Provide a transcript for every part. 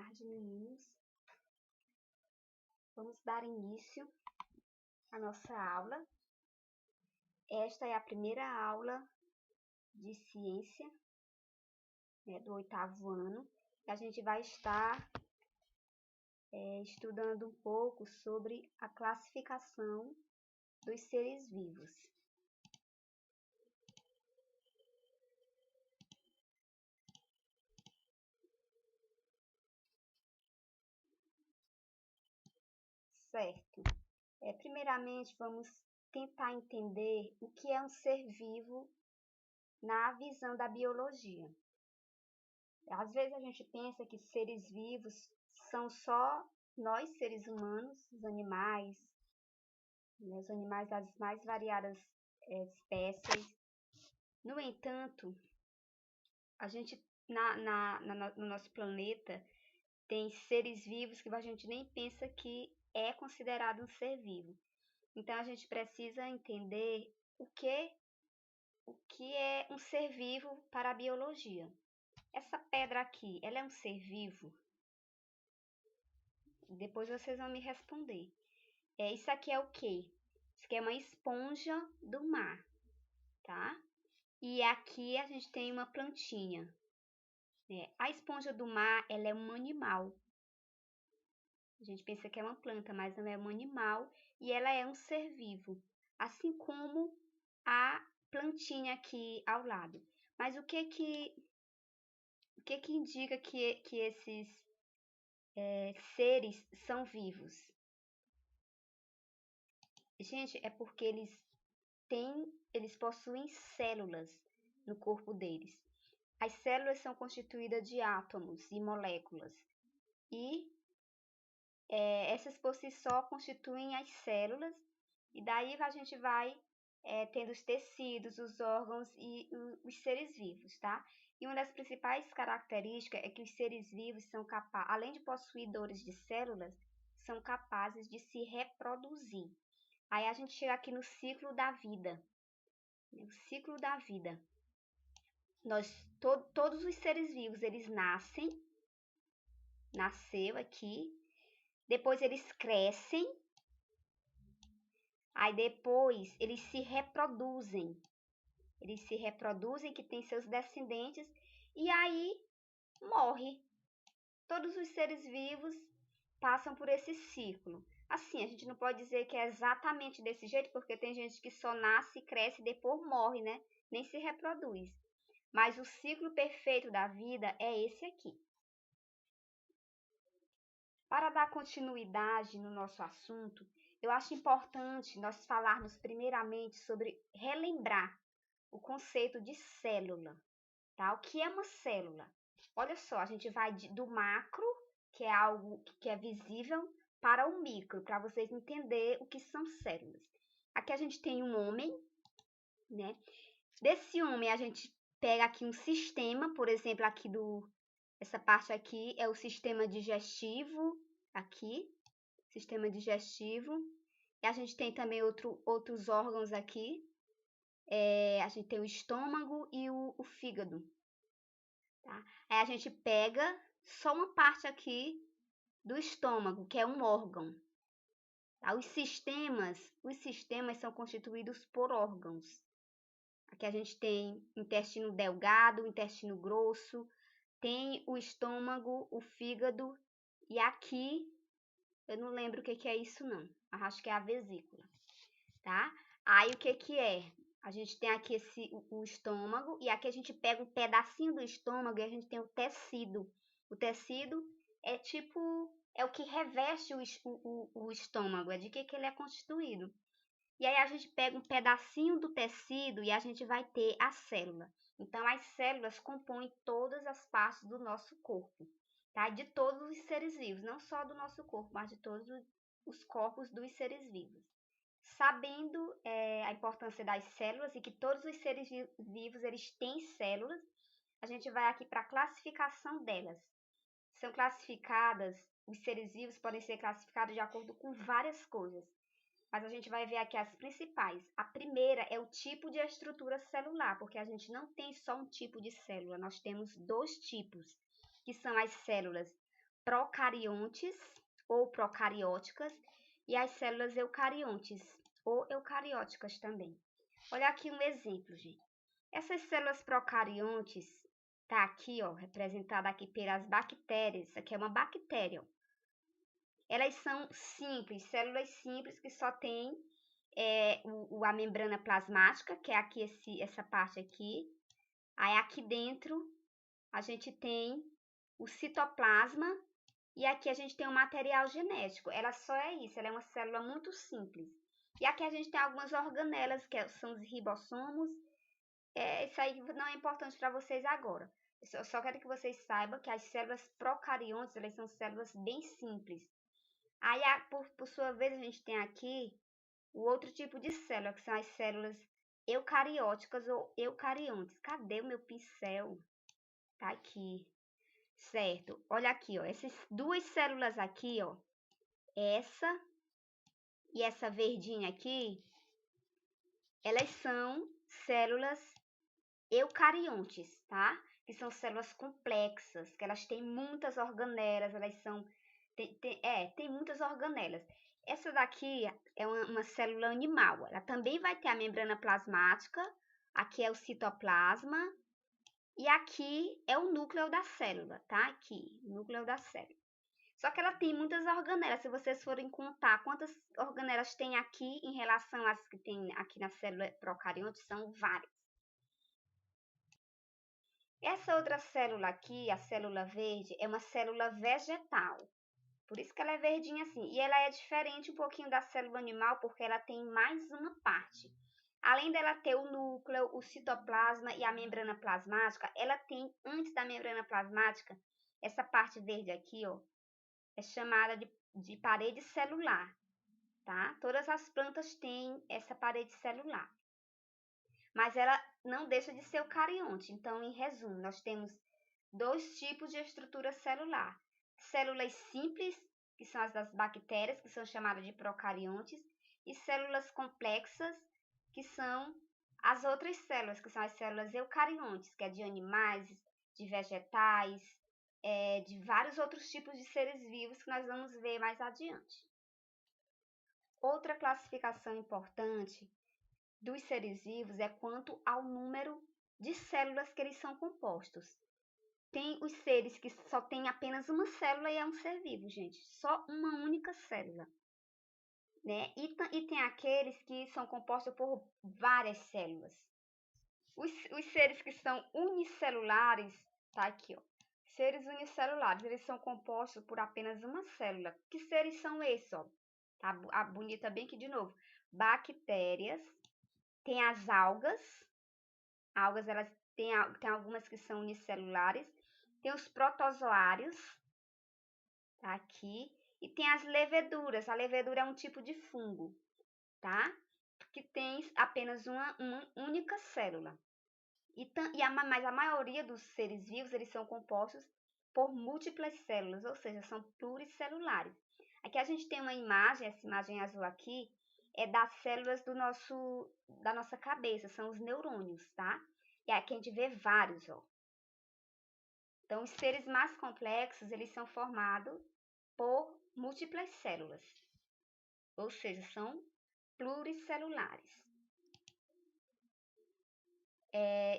tarde, meninos. Vamos dar início à nossa aula. Esta é a primeira aula de ciência, do 8º ano. E a gente vai estar estudando um pouco sobre a classificação dos seres vivos. Certo. Primeiramente, vamos tentar entender o que é um ser vivo na visão da biologia. Às vezes a gente pensa que seres vivos são só nós, seres humanos, os animais das mais variadas espécies. No entanto, a gente no nosso planeta tem seres vivos que a gente nem pensa que é considerado um ser vivo. Então a gente precisa entender o que é um ser vivo para a biologia. Essa pedra aqui, ela é um ser vivo? Depois vocês vão me responder. Isso aqui é o quê? Isso aqui é uma esponja do mar, tá? E aqui a gente tem uma plantinha. A esponja do mar, ela é um animal. A gente pensa que é uma planta, mas ela é um animal e ela é um ser vivo, assim como a plantinha aqui ao lado. Mas o que indica que esses seres são vivos? Gente, é porque eles possuem células no corpo deles. As células são constituídas de átomos e moléculas. E essas por si só constituem as células. E daí a gente vai tendo os tecidos, os órgãos e os seres vivos, tá? E uma das principais características é que os seres vivos são capazes, além de possuidores de células, são capazes de se reproduzir. Aí a gente chega aqui no ciclo da vida. O ciclo da vida. Todos os seres vivos, eles nasceu aqui, depois eles crescem, aí depois eles se reproduzem. Que tem seus descendentes, e aí morre. Todos os seres vivos passam por esse ciclo. Assim, a gente não pode dizer que é exatamente desse jeito, porque tem gente que só nasce, cresce e depois morre, né? Nem se reproduz. Mas o ciclo perfeito da vida é esse aqui. Para dar continuidade no nosso assunto, eu acho importante nós falarmos primeiramente sobre relembrar o conceito de célula, tá? O que é uma célula? Olha só, a gente vai do macro, que é algo que é visível, para o micro, para vocês entenderem o que são células. Aqui a gente tem um homem, né? Desse homem a gente pega aqui um sistema, por exemplo, essa parte aqui é o sistema digestivo, aqui, sistema digestivo. E a gente tem também outros órgãos aqui. A gente tem o estômago e o fígado. Tá? Aí a gente pega só uma parte aqui do estômago, que é um órgão. Tá? Os sistemas são constituídos por órgãos. Aqui a gente tem intestino delgado, intestino grosso, tem o estômago, o fígado, e aqui eu não lembro o que é isso não. Acho que é a vesícula, tá? Aí o que é? A gente tem aqui o estômago, e aqui a gente pega um pedacinho do estômago e a gente tem o tecido. O tecido é o que reveste o estômago, é de que ele é constituído. E aí a gente pega um pedacinho do tecido e a gente vai ter a célula. Então, as células compõem todas as partes do nosso corpo, tá? De todos os seres vivos, não só do nosso corpo, mas de todos os corpos dos seres vivos. Sabendo a importância das células e que todos os seres vivos eles têm células, a gente vai aqui para a classificação delas. São classificadas, os seres vivos podem ser classificados de acordo com várias coisas, mas a gente vai ver aqui as principais. A primeira é o tipo de estrutura celular, porque a gente não tem só um tipo de célula, nós temos 2 tipos, que são as células procariontes ou procarióticas e as células eucariontes ou eucarióticas também. Olha aqui um exemplo, gente. Essas células procariontes tá aqui, ó, representada aqui pelas bactérias. Isso aqui é uma bactéria. Ó. Elas são simples, células simples que só tem a membrana plasmática, que é aqui essa parte aqui. Aí aqui dentro a gente tem o citoplasma e aqui a gente tem o material genético. Ela só é isso, ela é uma célula muito simples. E aqui a gente tem algumas organelas, que são os ribossomos. Isso aí não é importante para vocês agora. Eu só quero que vocês saibam que as células procariontes, elas são células bem simples. Aí, por sua vez, a gente tem aqui o outro tipo de célula, que são as células eucarióticas ou eucariontes. Cadê o meu pincel? Tá aqui. Certo. Olha aqui, ó. Essas duas células aqui, ó. Essa e essa verdinha aqui, elas são células eucariontes, tá? Que são células complexas, que elas têm muitas organelas, elas são... tem muitas organelas. Essa daqui é uma célula animal, ela também vai ter a membrana plasmática, aqui é o citoplasma, e aqui é o núcleo da célula, tá? Aqui, o núcleo da célula. Só que ela tem muitas organelas, se vocês forem contar quantas organelas tem aqui em relação às que tem aqui na célula procarionte, são várias. Essa outra célula aqui, a célula verde, é uma célula vegetal. Por isso que ela é verdinha assim. E ela é diferente um pouquinho da célula animal, porque ela tem mais uma parte. Além dela ter o núcleo, o citoplasma e a membrana plasmática, ela tem, antes da membrana plasmática, essa parte verde aqui, ó, é chamada de parede celular, tá? Todas as plantas têm essa parede celular. Mas ela não deixa de ser eucarionte. Então, em resumo, nós temos dois tipos de estrutura celular. Células simples, que são as das bactérias, que são chamadas de procariontes, e células complexas, que são as outras células, que são as células eucariontes, que é de animais, de vegetais, de vários outros tipos de seres vivos que nós vamos ver mais adiante. Outra classificação importante dos seres vivos é quanto ao número de células que eles são compostos. Tem os seres que só tem apenas uma célula e é um ser vivo, gente. Só uma única célula. Né? E tem aqueles que são compostos por várias células. Os seres que são unicelulares, tá aqui, ó. Seres unicelulares, eles são compostos por apenas uma célula. Que seres são esses, ó? Tá bonita bem aqui de novo. Bactérias. Tem as algas. Algas, elas tem algumas que são unicelulares. Tem os protozoários, tá aqui. E tem as leveduras. A levedura é um tipo de fungo, tá? Que tem apenas uma única célula. Mas a maioria dos seres vivos, eles são compostos por múltiplas células, ou seja, são pluricelulares. Aqui a gente tem uma imagem, essa imagem azul aqui, é das células da nossa cabeça, são os neurônios, tá? E aqui a gente vê vários, ó. Então, os seres mais complexos, eles são formados por múltiplas células, ou seja, são pluricelulares.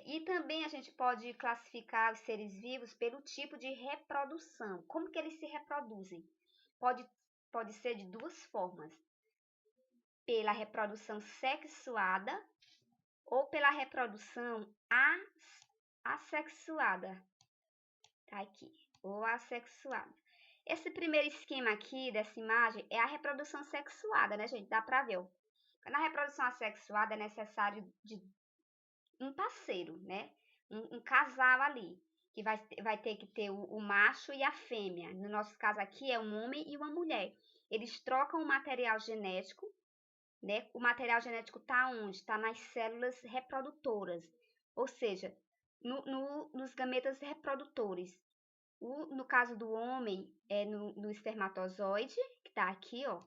E também a gente pode classificar os seres vivos pelo tipo de reprodução. Como que eles se reproduzem? Pode ser de duas formas. Pela reprodução sexuada ou pela reprodução assexuada. Tá aqui, ou assexuada. Esse primeiro esquema aqui dessa imagem é a reprodução sexuada, né, gente? Dá pra ver, ó. Na reprodução assexuada é necessário de um parceiro, né? Um casal ali, que vai ter que ter o macho e a fêmea. No nosso caso aqui é um homem e uma mulher. Eles trocam o material genético, né? O material genético está onde? Está nas células reprodutoras, ou seja, nos gametas reprodutores. No caso do homem, é no espermatozoide, que está aqui, ó.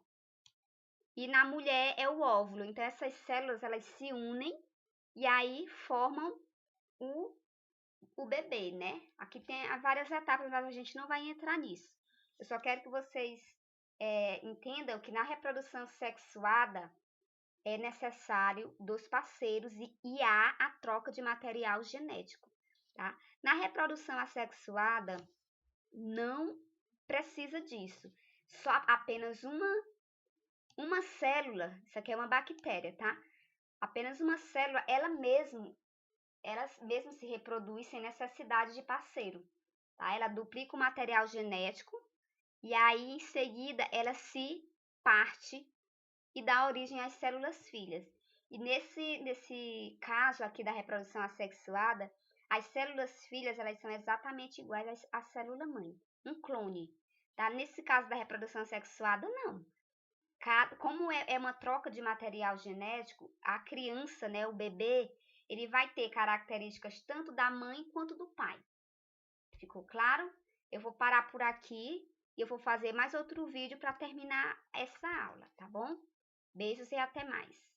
E na mulher é o óvulo. Então, essas células, elas se unem e aí formam o bebê, né? Aqui tem várias etapas, mas a gente não vai entrar nisso. Eu só quero que vocês entendam que na reprodução sexuada é necessário dos parceiros e há a troca de material genético, tá? Na reprodução assexuada, não precisa disso. Só apenas uma célula, isso aqui é uma bactéria, tá? Apenas uma célula, ela mesmo se reproduz sem necessidade de parceiro, tá? Ela duplica o material genético e aí em seguida ela se parte e dá origem às células filhas. E nesse caso aqui da reprodução assexuada, as células filhas elas são exatamente iguais à célula mãe, um clone. Tá? Nesse caso da reprodução assexuada, não. Como é uma troca de material genético, a criança, né, o bebê, ele vai ter características tanto da mãe quanto do pai. Ficou claro? Eu vou parar por aqui e eu vou fazer mais outro vídeo para terminar essa aula, tá bom? Beijos e até mais!